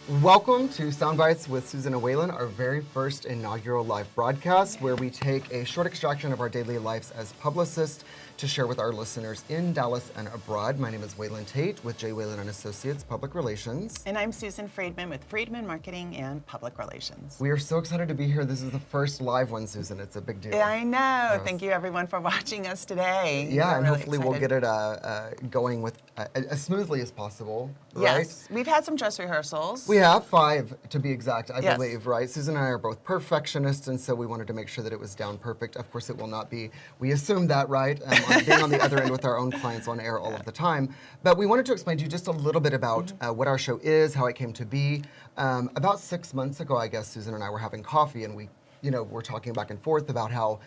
Welcome to Soundbites with Susan and Waylon, our very first inaugural live broadcast where we take a short extraction of our daily lives as publicists to share with our listeners in Dallas and abroad. My name is Waylon Tate with J. Waylon and Associates, Public Relations. And I'm Susan Friedman with Friedman Marketing and Public Relations. We are so excited to be here. This is the first live one, Susan. It's a big deal. I know. Yes. Thank you, everyone, for watching us today. Yeah, We're and really hopefully excited. we'll get it going with as smoothly as possible, right? Yes. We've had some dress rehearsals. We have 5, to be exact, I Yes. believe, right? Susan and I are both perfectionists, and so we wanted to make sure that it was down perfect. Of course, it will not be. We assumed that, right? Being on the other end with our own clients on air all of the time. But we wanted to explain to you just a little bit about what our show is, how it came to be. About 6 months ago, I guess, Susan and I were having coffee, and we, were talking back and forth about how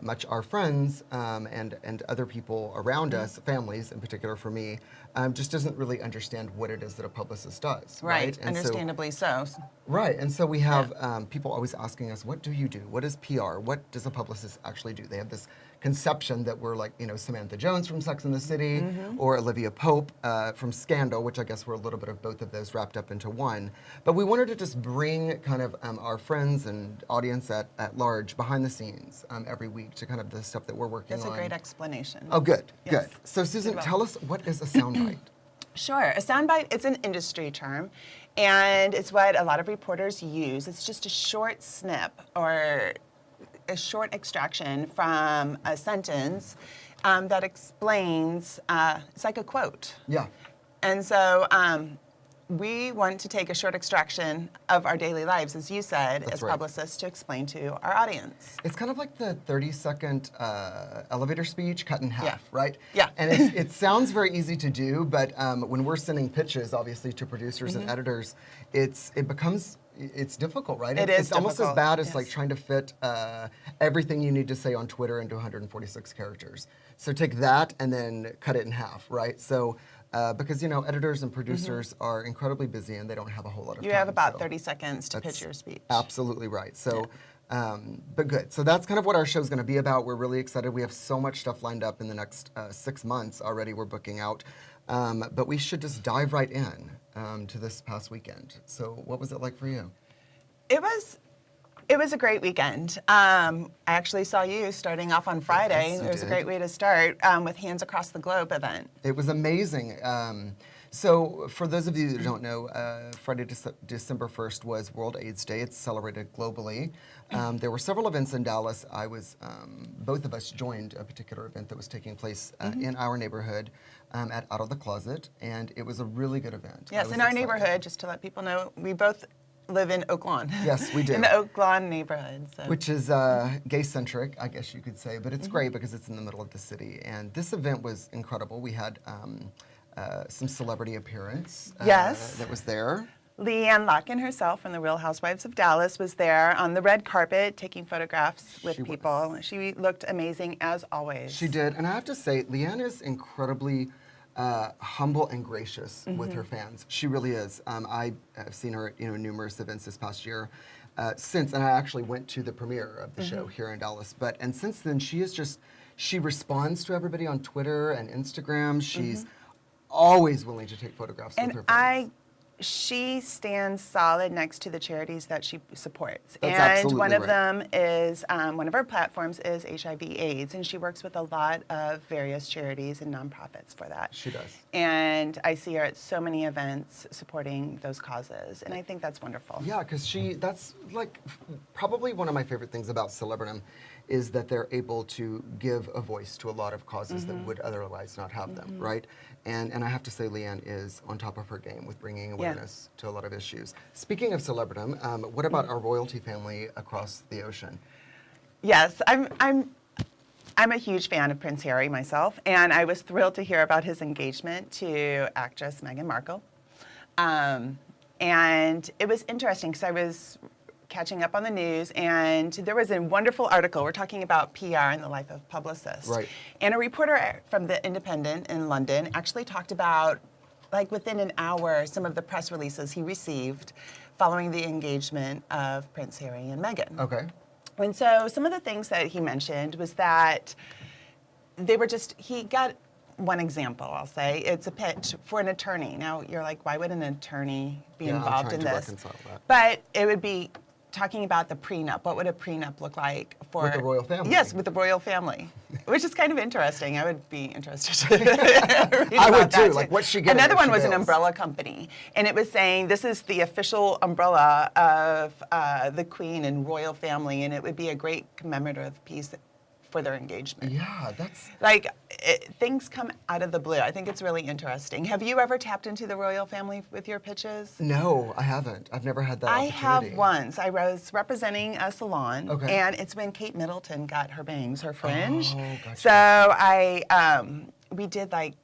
much our friends and other people around us, families in particular for me, just doesn't really understand what it is that a publicist does. Right. And Understandably so. Right, and so we have people always asking us, what do you do? What is PR? What does a publicist actually do? They have this conception that we're like, Samantha Jones from Sex and the City, or Olivia Pope from Scandal, which I guess we're a little bit of both of those wrapped up into one. But we wanted to just bring kind of our friends and audience at large behind the scenes every week to kind of the stuff that we're working on. That's a great explanation. Oh, good, Yes. good. So Susan, tell us, what is a soundbite? Sure. A soundbite, it's an industry term, and it's what a lot of reporters use. It's just a short snip or a short extraction from a sentence that explains, it's like a quote. Yeah. And so we want to take a short extraction of our daily lives, as you said, That's as right. publicists, to explain to our audience. It's kind of like the 30-second elevator speech cut in half, Yeah. right? Yeah. And it sounds very easy to do, but when we're sending pitches, obviously, to producers and editors, it's difficult, right? It is It's almost as difficult, bad as yes. like trying to fit everything you need to say on Twitter into 146 characters. So take that and then cut it in half, right? So because editors and producers are incredibly busy and they don't have a whole lot of time. You have about so 30 seconds to that's pitch your speech. Absolutely right. So, but good. So that's kind of what our show's going to be about. We're really excited. We have so much stuff lined up in the next 6 months already. We're booking out. But we should just dive right in to this past weekend. So what was it like for you? It was a great weekend. I actually saw you starting off on Friday. Yes, you It was a did. great way to start with Hands Across the Globe event. It was amazing. So for those of you that don't know, Friday, December 1st was World AIDS Day. It's celebrated globally. There were several events in Dallas. Both of us joined a particular event that was taking place in our neighborhood at Out of the Closet, and it was a really good event. Yes, in our neighborhood, just to let people know, we both live in Oak Lawn. Yes, we do. In the Oak Lawn neighborhood. So. Which is gay-centric, I guess you could say, but it's great because it's in the middle of the city. And this event was incredible. We had some celebrity appearance Yes. that was there. Leanne Locken herself from the Real Housewives of Dallas was there on the red carpet taking photographs with She was. people. She looked amazing as always. She did, and I have to say, Leanne is incredibly humble and gracious with her fans. She really is. I have seen her at numerous events this past year. And I actually went to the premiere of the show here in Dallas. And since then, she responds to everybody on Twitter and Instagram. She's always willing to take photographs with her fans. She stands solid next to the charities that she supports. That's and absolutely one of right. them is, one of her platforms is HIV/AIDS, and she works with a lot of various charities and nonprofits for that. She does. And I see her at so many events supporting those causes, and I think that's wonderful. Yeah, because that's like probably one of my favorite things about Celebridom is that they're able to give a voice to a lot of causes that would otherwise not have them, right? And I have to say Leanne is on top of her game with bringing awareness to a lot of issues. Speaking of Celebridom, what about our royalty family across the ocean? Yes, I'm a huge fan of Prince Harry myself, and I was thrilled to hear about his engagement to actress Meghan Markle. And it was interesting because I was catching up on the news, and there was a wonderful article. We're talking about PR and the life of publicists. Right. And a reporter from The Independent in London actually talked about, like within an hour, some of the press releases he received following the engagement of Prince Harry and Meghan. Okay. And so some of the things that he mentioned was that they were he got one example, I'll say. It's a pitch for an attorney. Now, you're like, why would an attorney be Yeah, I'm involved trying in to this? reconcile that. But it would be talking about the prenup. What would a prenup look like for... With the royal family. Yes, with the royal family, which is kind of interesting. I would be interested to read I about would that too. Like, what's she getting Another if one she was an bails? umbrella company, and it was saying this is the official umbrella of the Queen and royal family, and it would be a great commemorative piece for their engagement. Yeah, that's... Like, things come out of the blue. I think it's really interesting. Have you ever tapped into the royal family with your pitches? No, I haven't. I've never had that I opportunity. have once. I was representing a salon, Okay. and it's when Kate Middleton got her bangs, her fringe. Oh, gotcha. So we did like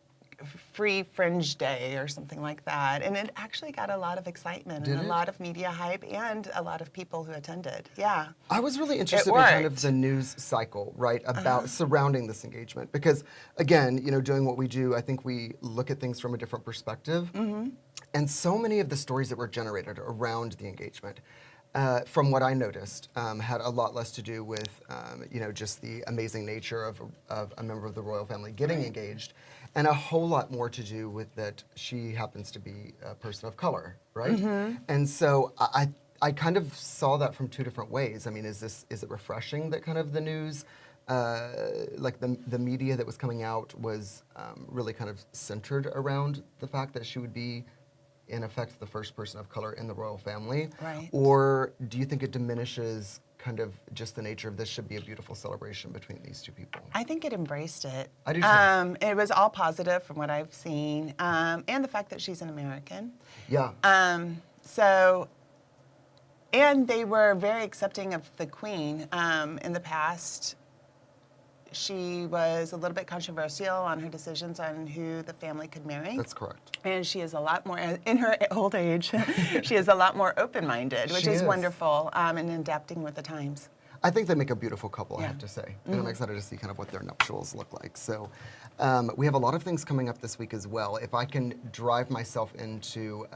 free fringe day or something like that, and it actually got a lot of excitement Did and it? a lot of media hype and a lot of people who attended. Yeah. I was really interested in kind of worked. the news cycle, right, about surrounding this engagement. Because, again, you know, doing what we do, I think we look at things from a different perspective. And so many of the stories that were generated around the engagement, from what I noticed, had a lot less to do with, you know, just the amazing nature of a member of the royal family getting engaged, and a whole lot more to do with that she happens to be a person of color, right? And so I kind of saw that from two different ways. I mean, is it refreshing that kind of the news, like the media that was coming out was really kind of centered around the fact that she would be, in effect, the first person of color in the royal family? Right. Or do you think it diminishes kind of just the nature of this should be a beautiful celebration between these two people? I think it embraced it. I do too. It was all positive from what I've seen, and the fact that she's an American. Yeah. And they were very accepting of the Queen. In the past, she was a little bit controversial on her decisions on who the family could marry. That's correct. And she is a lot more, in her old age, she is a lot more open-minded, which She is is. wonderful, and adapting with the times. I think they make a beautiful couple, I Yeah. have to say. And I'm excited to see kind of what their nuptials look like. So we have a lot of things coming up this week as well. If I can drive myself into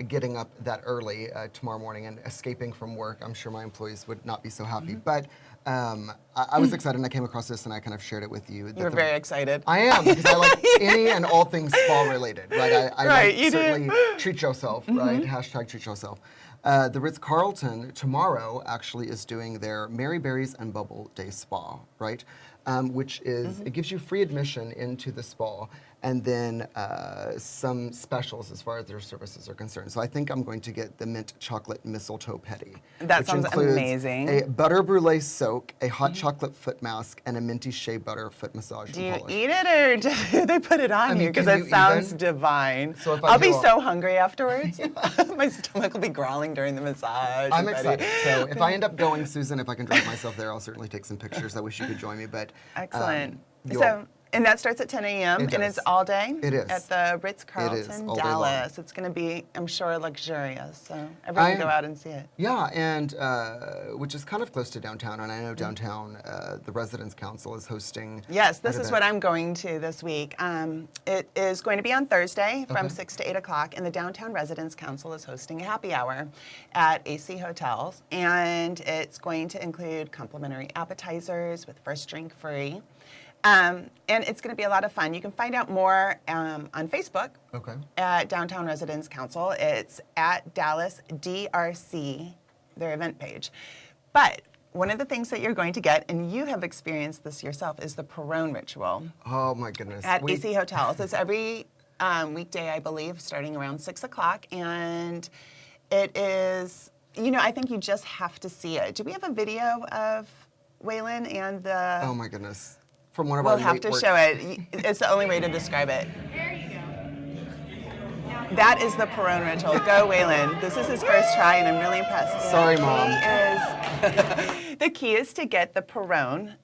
getting up that early tomorrow morning and escaping from work, I'm sure my employees would not be so happy. But I was excited, and I came across this, and I kind of shared it with you. You were very excited. I am, because I like any and all things spa related, right? I Right, like you do. certainly treat yourself, right? Hashtag treat yourself. The Ritz-Carlton tomorrow actually is doing their Mary Berries and Bubble Day Spa, right? Which is, it gives you free admission into the spa, and then some specials as far as their services are concerned. So I think I'm going to get the mint chocolate mistletoe petty. That which sounds includes amazing. a butter brulee soak, a hot chocolate foot mask, and a minty shea butter foot massage Do and you polish. eat it, or do they put it on I mean, you? Because can it you sounds even? divine. So if I I'll be do a- so hungry afterwards. My stomach will be growling during the massage. I'm and excited. So if I end up going, Susan, if I can drive myself there, I'll certainly take some pictures. I wish you could join me, but Excellent. you'll- And that starts at 10 a.m. It and does. it's all day. It is. At the It is, Ritz-Carlton, all day long. Dallas. It's going to be, I'm sure, luxurious. So everyone go out and see it. Yeah, and which is kind of close to downtown, and I know downtown, the Residents Council is hosting. Yes, this an is event. what I'm going to this week. It is going to be on Thursday from Okay. 6 to 8 o'clock, and the Downtown Residents Council is hosting a happy hour at AC Hotels, and it's going to include complimentary appetizers with first drink free. And it's going to be a lot of fun. You can find out more on Facebook Okay. at Downtown Residents Council. It's at Dallas DRC, their event page. But one of the things that you're going to get, and you have experienced this yourself, is the Perone ritual Oh my goodness. at AC Hotels. It's every weekday, I believe, starting around 6 o'clock. And it is, you know, I think you just have to see it. Do we have a video of Waylon and the... Oh my goodness. From one of We'll our have late to work- show it. It's the only way to describe it. That is the Perone ritual. Go, Waylon. This is his first try, and I'm really impressed. Sorry, Mom. The key is to get the Perone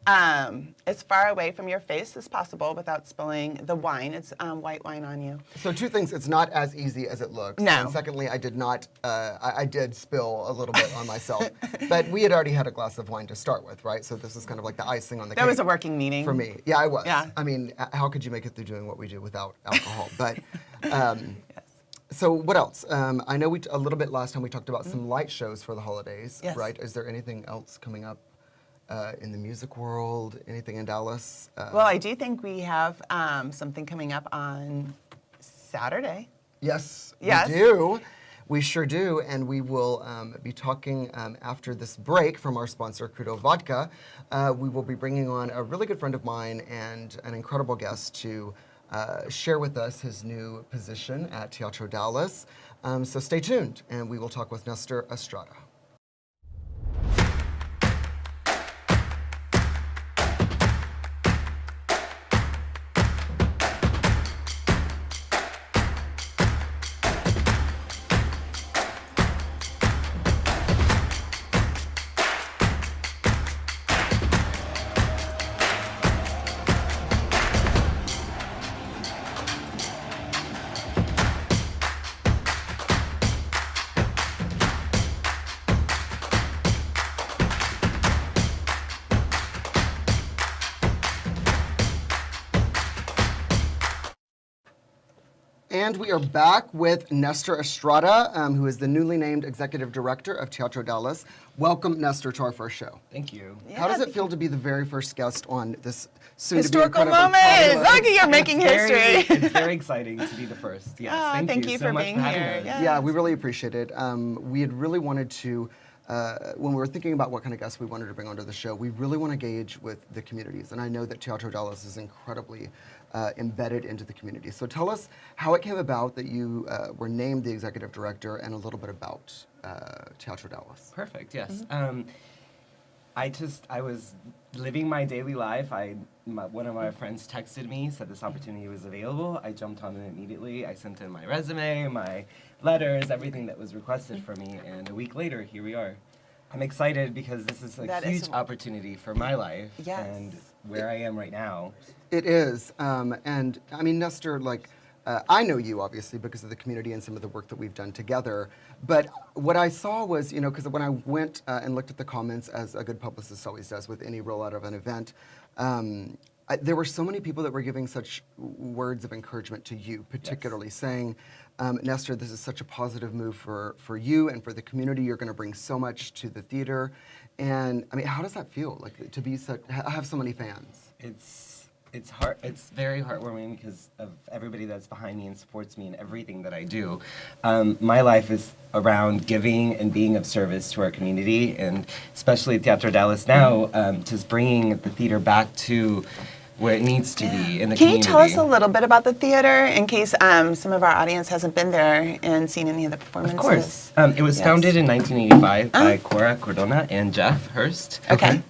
as far away from your face as possible without spilling the wine. It's white wine on you. So two things, it's not as easy as it looks. No. And secondly, I did not, I did spill a little bit on myself. But we had already had a glass of wine to start with, right? So this is kind of like the icing on the cake. That was a working meeting. For me. Yeah, I was. Yeah. I mean, how could you make it through doing what we do without alcohol? But, so what else? I know a little bit last time we talked about some light shows for the holidays, Yes. right? Is there anything else coming up in the music world, anything in Dallas? Well, I do think we have something coming up on Saturday. Yes, Yes. we do. We sure do, and we will be talking after this break from our sponsor, Crudo Vodka. We will be bringing on a really good friend of mine and an incredible guest to share with us his new position at Teatro Dallas. So stay tuned, and we will talk with Nestor Estrada. And we are back with Nestor Estrada, who is the newly named Executive Director of Teatro Dallas. Welcome, Nestor, to our first show. Thank you. How does it feel to be the very first guest on this Historical soon-to-be incredibly moment! popular- Look, you're making history. It's very exciting to be the first. Yes, Thank you so for much being having here. us. Yeah. Yeah, we really appreciate it. We had really wanted to, when we were thinking about what kind of guests we wanted to bring onto the show, we really want to gauge with the communities. And I know that Teatro Dallas is incredibly embedded into the community. So tell us how it came about that you were named the executive director and a little bit about Teatro Dallas. Perfect. Yes. I was living my daily life. One of my friends texted me, said this opportunity was available. I jumped on it immediately. I sent in my resume, my letters, everything that was requested for me, and a week later, here we are. I'm excited because this is a That is huge opportunity for my life Yes. and where I am right now. It is, and I mean, Nestor, I know you obviously because of the community and some of the work that we've done together, but what I saw was, because when I went and looked at the comments, as a good publicist always does with any rollout of an event, there were so many people that were giving such words of encouragement to you, particularly saying, Nestor, this is such a positive move for you and for the community. You're going to bring so much to the theater. And I mean, how does that feel, to be have so many fans? It's hard. It's very heartwarming because of everybody that's behind me and supports me in everything that I do. My life is around giving and being of service to our community, and especially Teatro Dallas now, just bringing the theater back to where it needs to be in the Can community. you tell us a little bit about the theater in case some of our audience hasn't been there and seen any of the performances? Of course. It was founded in 1985 by Cora Cordona and Jeff Hurst. Okay.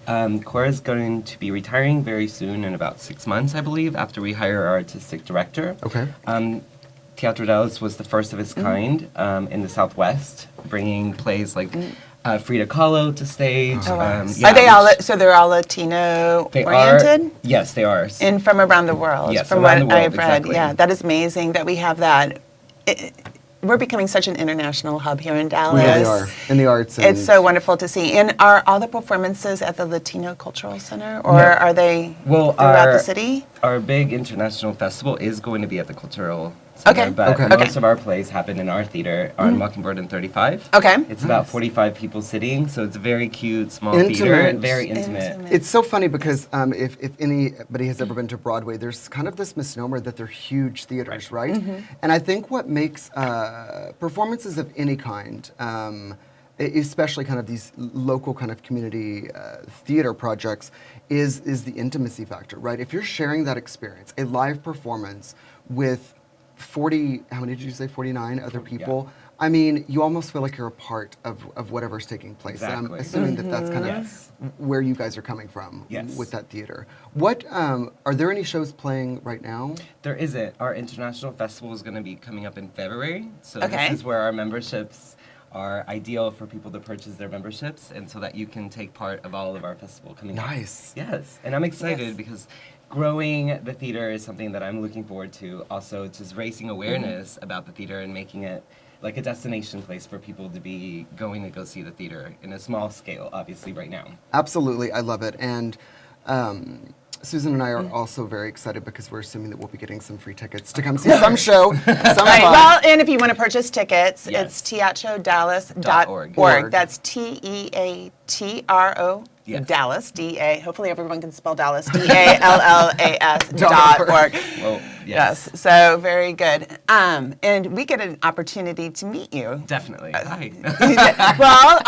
Cora's going to be retiring very soon in about 6 months, I believe, after we hire our artistic director. Okay. Teatro Dallas was the first of its kind in the Southwest, bringing plays like Frida Kahlo to stage. Oh, wow. Yeah, Are they all so they're all Latino they oriented? Yes, they are. And from around the world, Yes, from around what the world, I've read. exactly. Yeah, that is amazing that we have that. We're becoming such an international hub here in Dallas. We really are, in the arts. It's so wonderful to see. And are all the performances at the Latino Cultural Center, or No. are they throughout the city? Our big international festival is going to be at the Cultural Center, Okay. but Okay. most of our plays happen in our theater on Mockingbird and 35. Okay. It's about 45 people sitting, so it's a very cute, small theater, Intimate. very intimate. It's so funny because if anybody has ever been to Broadway, there's kind of this misnomer that they're huge theaters, right? And I think what makes performances of any kind, especially kind of these local kind of community theater projects, is the intimacy factor, right? If you're sharing that experience, a live performance with 40, how many did you say, 49 other people? I mean, you almost feel like you're a part of whatever's taking place. And I'm Exactly. assuming that that's kind Yes. of where you guys are coming from Yes. with that theater. What, are there any shows playing right now? There isn't. Our international festival is going to be coming up in February, so Okay. this is where our memberships are ideal for people to purchase their memberships, and so that you can take part of all of our festival coming up. Nice. Yes, and I'm excited Yes. because growing the theater is something that I'm looking forward to. Also, just raising awareness about the theater and making it like a destination place for people to be going to go see the theater in a small scale, obviously, right now. Absolutely, I love it. And Susan and I are also very excited because we're assuming that we'll be getting some free tickets to come see some show. Some Right. fun. Well, and if you want to purchase tickets, Yes. it's teatrodallas.org. Org. That's TEATRO Yes. Dallas, D-A, hopefully everyone can spell Dallas, DALLAS.org. Well, Yes, so very good. And we get an opportunity to meet you. Definitely. Hi. Well,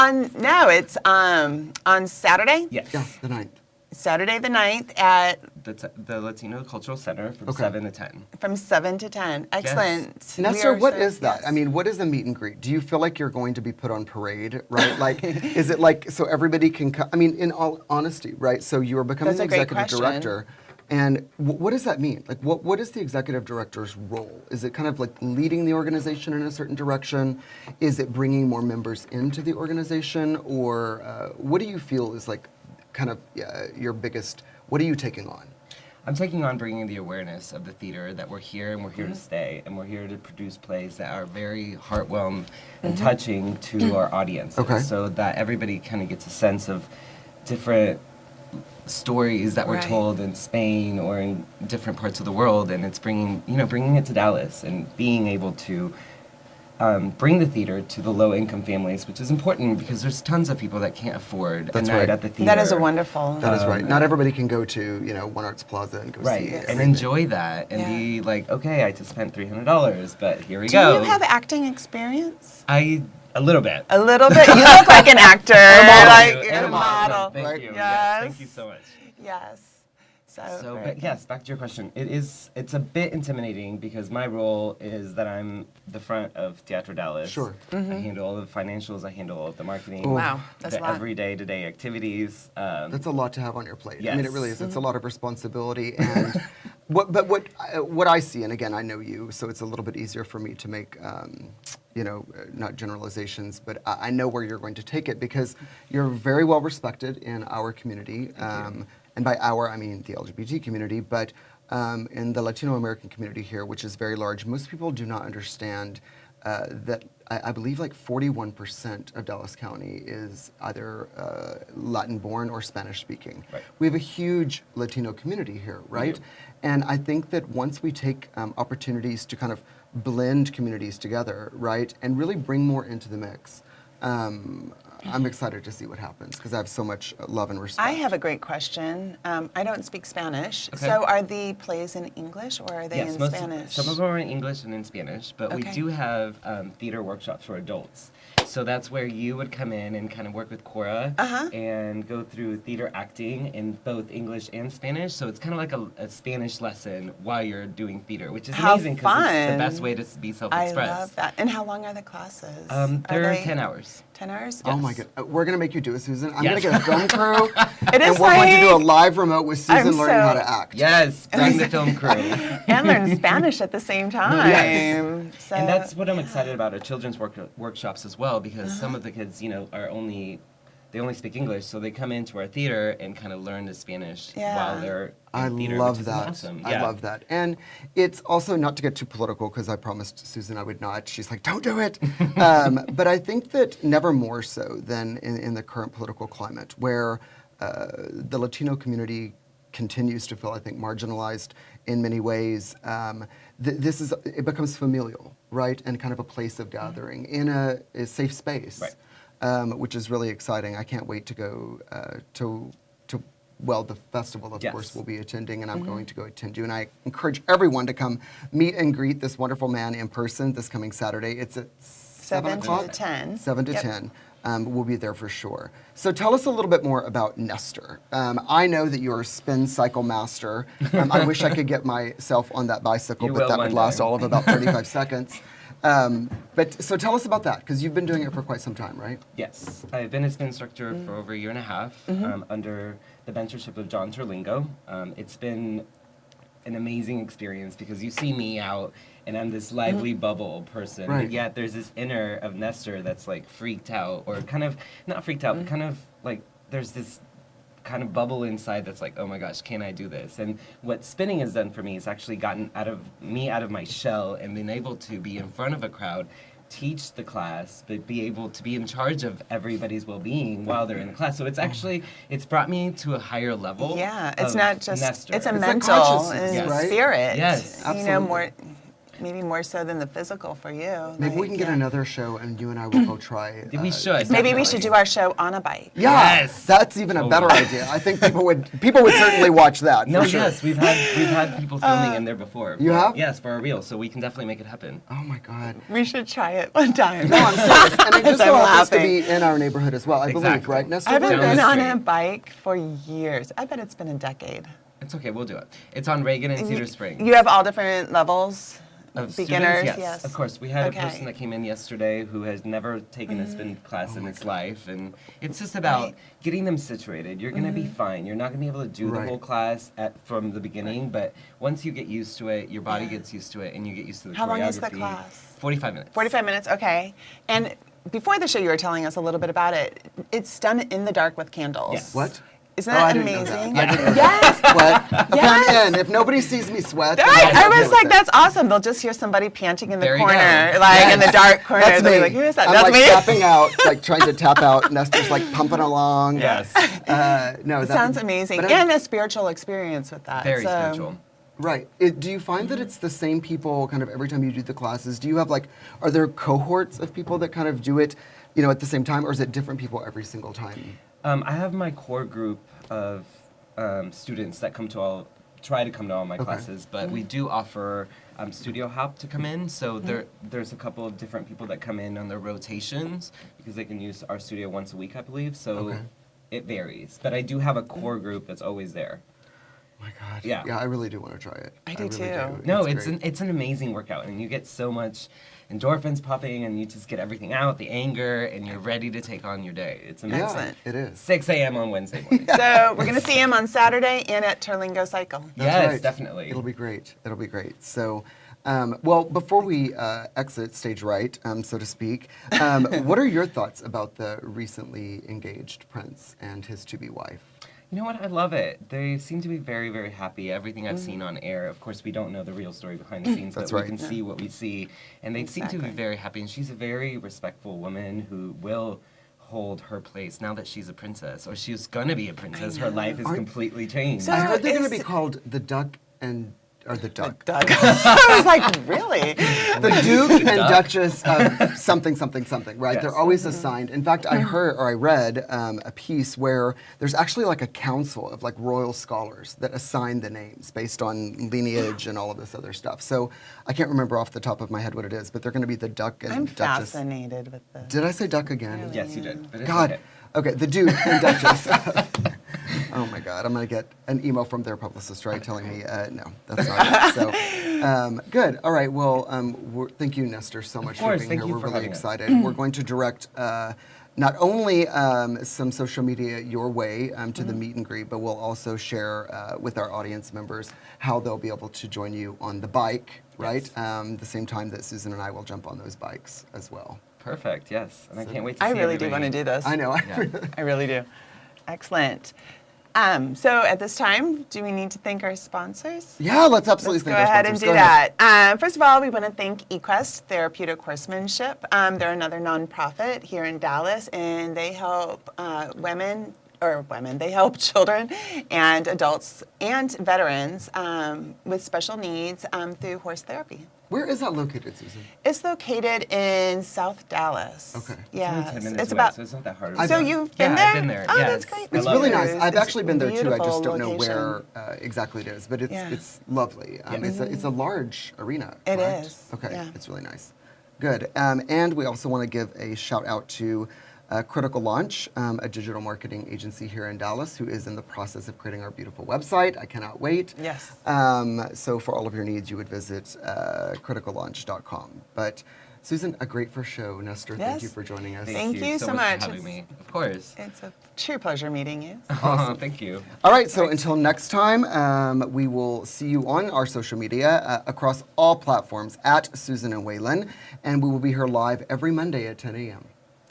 it's on Saturday? Yes. Yeah, the 9th. Saturday the 9th at The Latino Cultural Center from Okay. 7 to 10. from 7 to 10. Excellent. We Nestor, are what so- is that? yes. I mean, what is a meet and greet? Do you feel like you're going to be put on parade, right? Like, is it like so everybody can come? I mean, in all honesty, right? So you are becoming That's the a great executive question. director. And what does that mean? Like, what is the executive director's role? Is it kind of like leading the organization in a certain direction? Is it bringing more members into the organization? Or what do you feel is like kind of your biggest, what are you taking on? I'm taking on bringing the awareness of the theater that we're here and we're here to Mm-hmm. stay and we're here to produce plays that are very heartwarming and touching to our audience. Okay. So that everybody kind of gets a sense of different stories that were Right. told in Spain or in different parts of the world, and it's bringing it to Dallas and being able to bring the theater to the low-income families, which is important because there's tons of people that can't afford That's a night right. at the theater. That is a wonderful. That is right. Not everybody can go to, One Arts Plaza and go Right, see and everything. enjoy that and Yeah. be like, okay, I just spent $300, but here we Do go. you have acting experience? A little bit. A little bit. You look like an actor. Thank Like you. you're a model. Thank right? you. Yes. Thank you so much. Yes. So, very but good. yes, back to your question. It's a bit intimidating because my role is that I'm the front of Teatro Dallas. Sure. I handle all the financials. I handle all of the marketing. Wow, that's the a lot. everyday to day activities. That's a lot to have on your plate. I mean, it Yes. really is. It's a lot of responsibility. And what I see, and again, I know you, so it's a little bit easier for me to make, not generalizations, but I know where you're going to take it because you're very well respected in our community. And by our, I mean the LGBT community, but in the Latino American community here, which is very large, most people do not understand that I believe like 41% of Dallas County is either Latin-born or Spanish-speaking. Right. We have a huge Latino community here, right? do. And I think that once we take opportunities to kind of blend communities together, right, and really bring more into the mix, I'm excited to see what happens because I have so much love and respect. I have a great question. I don't speak Spanish, Okay. so are the plays in English or are they Yes, in Spanish? some of them are in English and in Spanish, but we Okay. do have theater workshops for adults. So that's where you would come in and kind of work with Cora Uh-huh. and go through theater acting in both English and Spanish. So it's kind of like a Spanish lesson while you're doing theater, which is How amazing because it's the fun. best way to be I self-expressed. love that. And how long are the classes? They're are they 10 hours. 10 hours? Oh my God. We're going to make you do it, Susan. I'm Yes. going to get a film crew. It and is we're going to do a like- live remote with Susan I'm learning how so- to act. Yes, bring the film crew. And learn Spanish at the same time. Yes. So, And that's what I'm excited about at children's workshops as well, because some of the kids, they only speak English, so they come into our theater and kind of learn the Spanish Yeah. while they're in I theater, love which is that. awesome. I love that. And it's also not to get too political because I promised Susan I would not. She's like, don't do it. But I think that never more so than in the current political climate where the Latino community continues to feel, I think, marginalized in many ways. It becomes familial, right? And kind of a place of gathering in a safe space. Right. Which is really exciting. I can't wait to go to the festival, of Yes. course, we'll be attending, and I'm going to go attend you. And I encourage everyone to come meet and greet this wonderful man in person this coming Saturday. It's at 7 7 o'clock? to 10. 7 to Yep. 10. We'll be there for sure. So tell us a little bit more about Nestor. I know that you're a spin cycle master. I wish I could get myself on that bicycle, You but will that would one last day. all of about 35 seconds. But so tell us about that, because you've been doing it for quite some time, right? Yes, I've been a spin instructor for over a year and a half under the mentorship of John Terlingo. It's been an amazing experience because you see me out and I'm this lively bubble person, Right. but yet there's this inner of Nestor that's like freaked out or kind of, not freaked out, but kind of like there's this kind of bubble inside that's like, oh my gosh, can I do this? And what spinning has done for me is actually gotten out of my shell and been able to be in front of a crowd, teach the class, but be able to be in charge of everybody's well-being while they're in the class. So it's brought me to a higher level. Yeah, it's of not just, Nestor. it's a It's like mental consciousness, and right? spirit. Yes, You know, absolutely. more. maybe more so than the physical for you. Maybe we can get another show and you and I will go try. We should. Maybe we definitely. should do our show on a bike. Yeah, Yes. that's even a better idea. I think people would certainly watch that. No, for sure. yes, we've had people filming in there before. You have? Yes, for a reel, so we can definitely make it happen. Oh my God. We should try it one time. No, I'm serious. And it just so I'm happens to laughing. be in our neighborhood as well, I believe, Exactly. right, Nestor? I haven't Down the been on street. a bike for years. I bet it's been a decade. It's okay, we'll do it. It's on Reagan and Cedar Springs. You have all different levels? Of Beginners, students, yes. Of course. We had Okay. a person that came in yesterday who has never taken a spin class in his life. And it's just about Right. getting them situated. You're going to be fine. You're not going to be able to do Right. the whole class from the beginning, but once you get used to it, your body gets used to it, and you get used to the How long choreography. is the class? 45 minutes. 45 minutes, okay. And before the show, you were telling us a little bit about it. It's done in the dark with candles. Yes. What? Isn't Oh, I that didn't know that. amazing? I didn't know Yes. Sweat. Okay, Yes. I'm in. If nobody sees me sweat, then Right. I'm I okay was with like, it. that's awesome. They'll just hear somebody panting in the There you corner, go. like in the Yes. dark corner. That's They'll me. be like, who is that? I'm That's like me. tapping out, like trying to tap out. Nestor's like pumping along. Yes. No, It that sounds amazing. but I- And a spiritual experience with that. Very So, spiritual. Right. Do you find that it's the same people kind of every time you do the classes? Do you have are there cohorts of people that kind of do it, at the same time, or is it different people every single time? I have my core group of students that try to come to all my classes, but we do offer studio hop to come in. So there's a couple of different people that come in on their rotations because they can use our studio once a week, I believe. So Okay. it varies. But I do have a core group that's always there. Oh my God. Yeah. Yeah, I really do want to try it. I do really too. No, It's great. it's an amazing workout, and you get so much endorphins popping, and you just get everything out, the anger, and you're ready to take on your day. It's amazing. Yeah, Excellent. it is. 6 a.m. on Wednesday morning. So we're going to see him on Saturday and at Terlingo Cycle. That's Yes, right. definitely. It'll be great. It'll be great. So, well, before we exit stage right, so to speak, what are your thoughts about the recently engaged prince and his to-be wife? You know what? I love it. They seem to be very, very happy. Everything I've seen on air, of course, we don't know the real story behind the scenes, That's but right. we can see what we see. And they seem to be Exactly. very happy. And she's a very respectful woman who will hold her place now that she's a princess, or she's going to be a princess. Her life has completely changed. So- I heard they're going to is- be called the Duck and or the Duck. Doug. I was like, really? The Duke and Duck. Duchess of something, something, something, right? Yes. They're always assigned. In fact, I heard or I read a piece where there's actually like a council of royal scholars that assign the names based on lineage and all of this other stuff. So I can't remember off the top of my head what it is, but they're going to be the Duck and I'm Duchess. fascinated with this. Did I say Duck again? Yes, you did. But it's God. okay. Okay, the Duke and Duchess. Oh my God, I'm gonna get an email from their publicist, right, telling me, no, that's not it. So, good. All right. Well, thank you, Nestor, so much course, for being thank here. you We're for really having us. excited. We're going to direct not only some social media your way to the meet and greet, but we'll also share with our audience members how they'll be able to join you on the bike, right? The same time that Susan and I will jump on those bikes as well. Perfect, yes. And I can't wait to I see really do everybody. want to do this. I know. I really do. Excellent. So at this time, do we need to thank our sponsors? Yeah, let's absolutely Let's go thank our ahead and sponsors. do Go ahead. that. First of all, we want to thank eQuest Therapeutic Horsemanship. They're another nonprofit here in Dallas, and they help they help children and adults and veterans with special needs through horse therapy. Where is that located, Susan? It's located in South Dallas. Okay. Yeah. It's only 10 minutes It's away, about. so it's not that hard. So you've been Yeah, there? I've been there, Oh, yeah, that's it's- great. I It's love really it. nice. I've It's actually been there too. I just beautiful don't know location. where exactly it is, but it's Yeah. it's lovely. It's a large arena. It correct? is, Okay, yeah. it's really nice. Good. And we also want to give a shout out to Critical Launch, a digital marketing agency here in Dallas, who is in the process of creating our beautiful website. I cannot wait. Yes. So for all of your needs, you would visit criticallaunch.com. But Susan, a great first show. Nestor, thank Yes. you for joining us. Thank you so much much. for having me. Of course. It's a true pleasure meeting you. Awesome. Thank you. All right, so until next time, we will see you on our social media across all platforms at Susan and Waylon, and we will be here live every Monday at 10 a.m.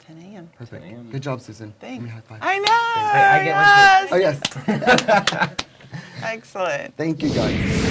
10 a.m. Perfect. 10 a.m. Good job, Susan. Thanks. Give me a high five. I know. I get one yes. Oh, yes. Excellent. Thank you, guys.